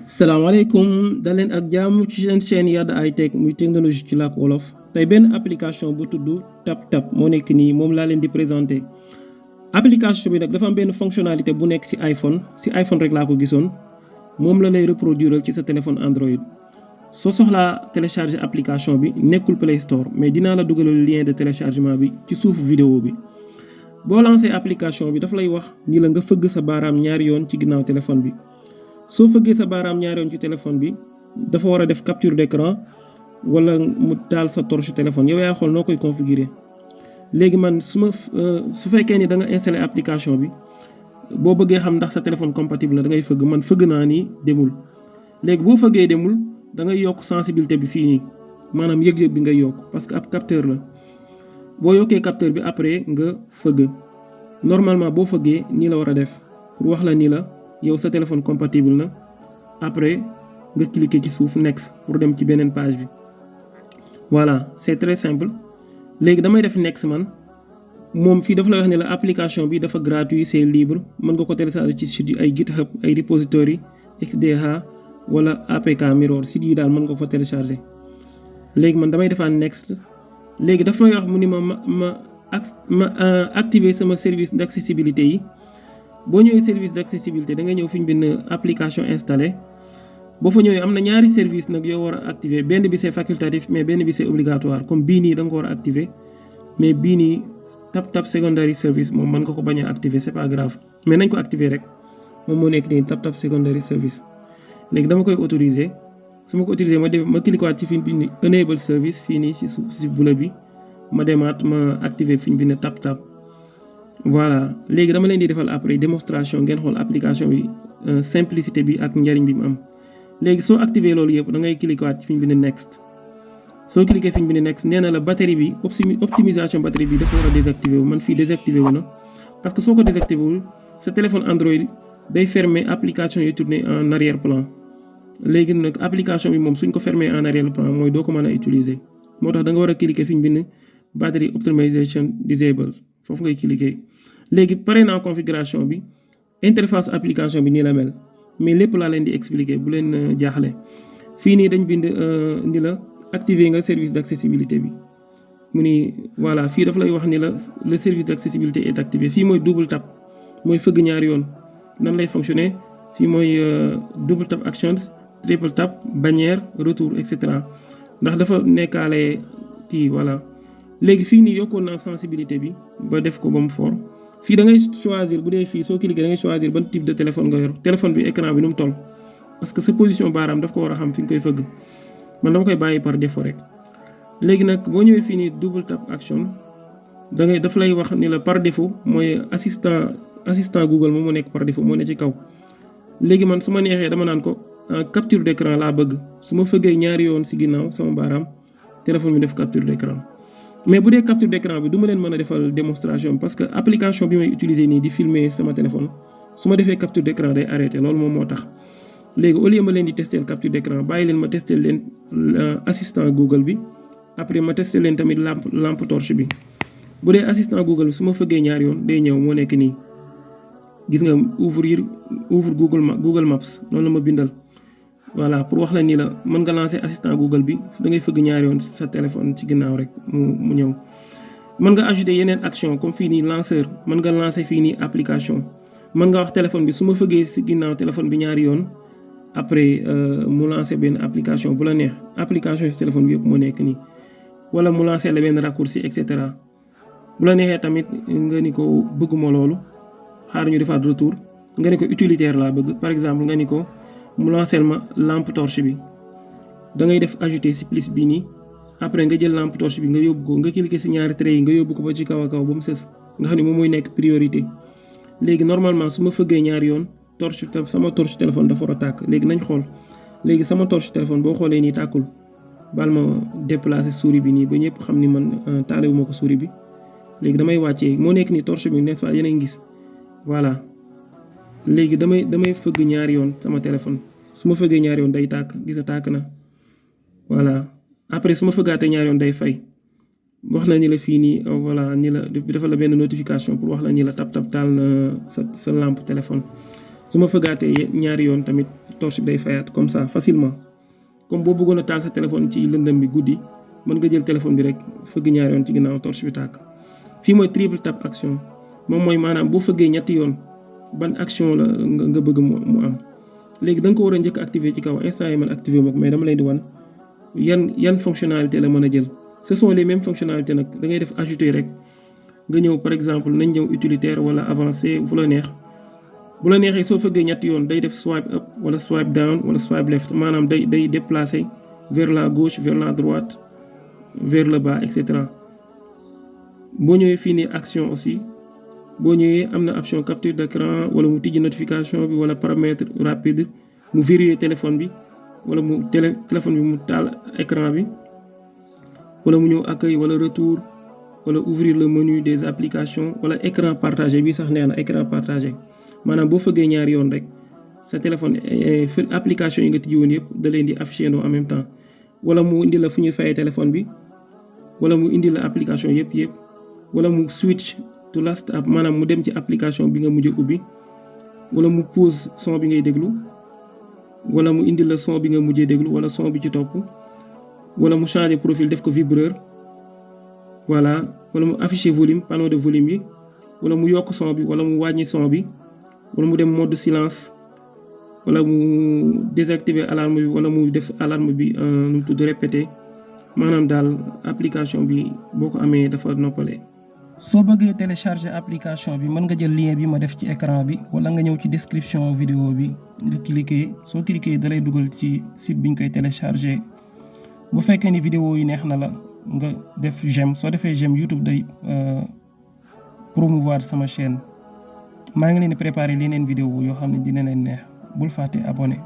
salaamaaleykum daleen ak jàmm ci seen chaîne Yada High Tech muy technologie ci làkk wolof tey benn application bu tudd TapTap moo nekk nii moom laa leen di présenté application bi nag dafa am benn fonctionnalité bu nekk ci iPhone rek laa ko gisoon moom la lay reproduire ci sa téléphone Android soo soxlaa télécharger application bi nekkul Play Store mais dinaa la dugalal lien de téléchargement bi ci suufu vidéo bi boo lancé application bi dafa lay wax ni la nga fëgg sa baaraam ñaari yoon ci ginnaaw téléphone bi soo fëggee sa baaraam ñaari yoon ci téléphone bi dafa war a def capture d'écran wala mu taal sa torche téléphone yow yaa xool noo koy configurer léegi man su fekkee ni da nga installé application bi boo bëggee xam ndax sa téléphone compatible na da ngay fëgg man fëgg naa ni demul léegi boo fëggee demul da ngay yokk sensibilité bi fii nii maanaam yëg-yëg bi ngay yokk parce que ab capteur la boo yokkee capteur bi après nga fëgg normalement boo fëggee nii la war a def pour wax la ni la yow sa téléphone compatible na après nga cliquer ci suuf next pour dem ci beneen page bi voilà c'est très simple léegi damay def next man moom fii dafa lay wax ne la application bi dafa gratuit c'est libre mën nga ko télécharger ci site ay GitHub ay repository XDH wala APK Mirror site yi daal mën nga ko télécharger léegi man damay defaat next léegi dafa may wax mu ni ma activer sama service d'accessibilité yi boo ñëwee service d'accessibilité da nga ñëw fi ñu bind application installée boo fa ñëwee am na ñaari service nag yoo war a activer benn bi c'est facultatif mais benn bi c'est obligatoire comme bii nii da nga ko war a activer mais bii nii TapTap secondary service moom mën nga ko bañ a activer c'est pas grave mais nañ ko activer rek moom moo nekk nii TapTap secondary service léegi dama koy autoriser su ma ko autoriser ma cliquer waat ci fi ñu bind enable service fii nii ci suuf ci bula bi ma demaat ma activer fi ñu bind TapTap voilà léegi dama leen di defal après démonstration ngeen xool application bi simplicité bi ak njariñ bi mu am léegi soo activé loolu yëpp da ngay cliquer waat ci fi ñu bind next soo cliquer fi ñu bind next nee na la batterie bi optimisation batterie bi dafa war a désactivé wu man fii désactivé wu na parce que soo ko désactivé wul sa téléphone Android day fermer application yi tourner en arrière plan léegi nag application bi moom suñ ko fermer en arrière plan mooy doo ko mën a utiliser moo tax da nga war a cliquer fi ñu bind battery optimization disable foofu ngay cliquer léegi pare naa configuration bi interface application bi nii la mel mais lépp laa leen di expliquer bu leen jaaxle fii nii dañ bind ni la activer nga service d'accessibilité bi mu ni voilà fii daf lay wax ni la le service d'accessibilité est activé fii mooy double tap mooy fëgg ñaari yoon nan lay fonctionner fii mooy double tap actions triple tap bannière retour et cetera ndax dafa nekkaale kii voilà léegi fii nii yokkoon naa sensibilité bi ba def ko ba mu fort fii da ngay choisir bu dee fii soo cliquer da ngay choisir ban type de téléphone nga yor téléphone bi écran bi nu mu toll parce que sa position baaraam daf ko war a xam fi nga koy fëgg man dama koy bàyyi par défaut rek léegi nag boo ñëwee fii nii double tap action daf lay wax ni la par défaut mooy assistant Google moom moo nekk par défaut moo ne ci kaw léegi man su ma neexee dama naan ko capture d'écran laa bëgg su ma fëggee ñaari yoon ci ginnaaw sama baaraam téléphone bi def capture d'écran mais bu dee capture d'écran bi du ma leen mën a defal démonstration parce que application bi may utiliser nii di filmer sama téléphone su ma defee capture d'écran day arrêté loolu moom moo tax léegi au lieu ma leen di tester capture d'écran bàyyi leen ma tester leen assistant Google bi après ma tester leen tamit lampe torche bi bu dee assistant Google bi su ma fëggee ñaari yoon day ñëw moo nekk nii gis nga ouvre Google Maps noonu la ma bindal voilà pour wax la ni la mën nga lancer assistant Google bi da ngay fëgg ñaari yoon sa téléphone ci ginnaaw rek mu ñëw mën nga ajouter yeneen action comme fii nii lanceur mën nga lancer fii nii application mën nga wax téléphone bi su ma fëggee ci ginnaaw téléphone bi ñaari yoon après mu lancer benn application bu la neex application ci téléphone bi yëpp moo nekk nii wala mu lancer la benn raccourci et cetera bu la neexee tamit nga ni ko bëgguma loolu xaar ñu defaat retour nga ni ko utilitaire laa bëgg par exemple nga ni ko mu lancel ma lampe torche bi da ngay def ajouter ci plus bi nii après nga jël lampe torche bi nga yóbbu ko nga cliquer ci ñaari traits yi nga yóbbu ko ba ci kaw a kaw ba mu sës nga xam ne moom mooy nekk priorité léegi normalement su ma fëggee ñaari yoon sama torche téléphone dafa war a tàkk léegi nañ xool léegi sama torche téléphone boo xoolee nii tàkkul baal ma déplacer souris bi nii ba ñëpp xam ni man taalewuma ko souris bi léegi damay wàccee moo nekk nii torche bi n'est-ce pas yéen a ngi gis voilà léegi damay fëgg ñaari yoon sama téléphone su ma fëggee ñaari yoon day tàkk gis nga tàkk na voilà après su ma fëggaatee ñaari yoon day fay wax la ni la fii nii voilà ni la dafa la benn notification pour wax la ni la tap taal na sa lampe téléphone su ma fëggaatee ñaari yoon tamit torche bi day fayaat comme ça facilement. comme boo bëggoon a taal sa téléphone ci lëndëm bi guddi mën nga jël téléphone bi rek fëgg ñaari yoon ci ginnaaw torche bi tàkk. fii mooy triple tap action moom mooy maanaam boo fëggee ñetti yoon ban action la nga bëgg mu am léegi da nga ko war a njëkk activer ci kaw instant yi man activer moo ko mais dama leen di wan yan fonctionnalité la mën a jël. ce sont les mêmes fonctionnalités nag da ngay def ajouter rek nga ñëw par exemple nañ ñëw utilitaire wala avancé bu la neex bu la neexee soo fëggee ñetti yoon day def swipe up wala swipe down wala swipe left maanaam day déplacer vers la gauche vers la droite vers le bas et cetera. boo ñëwee fii nii action aussi boo ñëwee am na option capture d'écran wala mu tijji notification bi wala paramètre rapide mu verrouiller téléphone bi wala mu téléphone bi mu taal écran bi wala mu ñëw accueil wala retour wala ouvrir le menu des applications wala écran partagé bi sax nee na écran partagé maanaam boo fëggee ñaari yoon rek sa téléphone application yi nga tijji woon yëpp da leen di affiché en même temps wala mu indi la fu ñuy fayee téléphone bi wala mu indi la application yëpp wala mu switch to last app maanaam mu dem ci application bi nga mujj ubbi wala mu pause son bi ngay déglu wala mu indi la son bi nga mujjee déglu wala son bi ci topp wala mu changer profil def ko vibreur voilà wala mu afficher volume panneau de volume yi wala mu yokk son bi wala mu wàññi son bi wala mu dem mode silence wala mu désactiver alarme bi wala mu def alarme bi nu mu tudd répété maanaam daal application bi boo ko amee dafa noppale. soo bëggee télécharger application bi mën nga jël lien bi ma def ci écran bi wala nga ñëw ci description vidéo bi nga cliquer soo cliquer da lay dugal ci site bi ñu koy télécharger bu fekkee ni vidéo yi neex na la nga def j'aime soo defee j'aime YouTube day promouvoir sama chaîne maa ngi leen di préparer leneen vidéo yoo xam ne dina leen neex bul fàtte abonné.